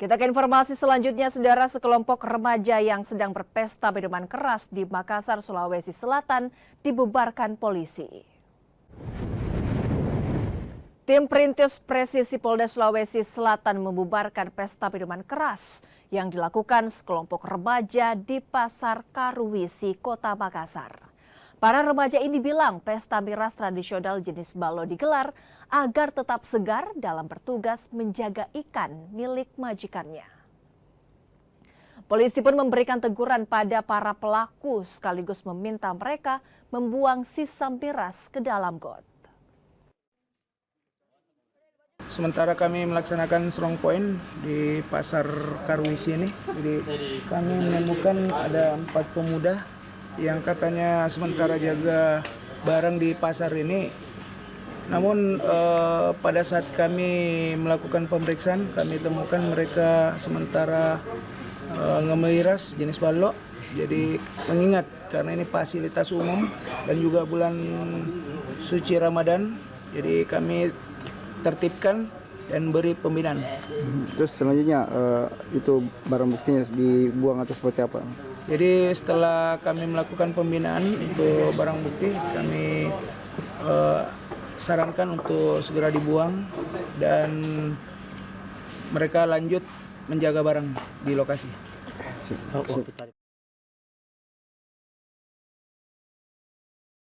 Kita ke informasi selanjutnya, saudara. Sekelompok remaja yang sedang berpesta minuman keras di Makassar, Sulawesi Selatan dibubarkan polisi. Tim Perintis Presisi Polda Sulawesi Selatan membubarkan pesta minuman keras yang dilakukan sekelompok remaja di Pasar Karuwisi, Kota Makassar. Para remaja ini bilang pesta miras tradisional jenis balo digelar agar tetap segar dalam bertugas menjaga ikan milik majikannya. Polisi pun memberikan teguran pada para pelaku sekaligus meminta mereka membuang sisa miras ke dalam got. Sementara kami melaksanakan strong point di Pasar Karuwisi ini, jadi kami menemukan ada 4 pemuda yang katanya sementara jaga barang di pasar ini. Namun pada saat kami melakukan pemeriksaan, kami temukan mereka sementara ngemiras jenis balok. Jadi mengingat karena ini fasilitas umum dan juga bulan suci Ramadan, jadi kami tertibkan dan beri pembinaan. Terus selanjutnya itu barang buktinya dibuang atau seperti apa? Jadi setelah kami melakukan pembinaan untuk barang bukti, kami sarankan untuk segera dibuang dan mereka lanjut menjaga barang di lokasi.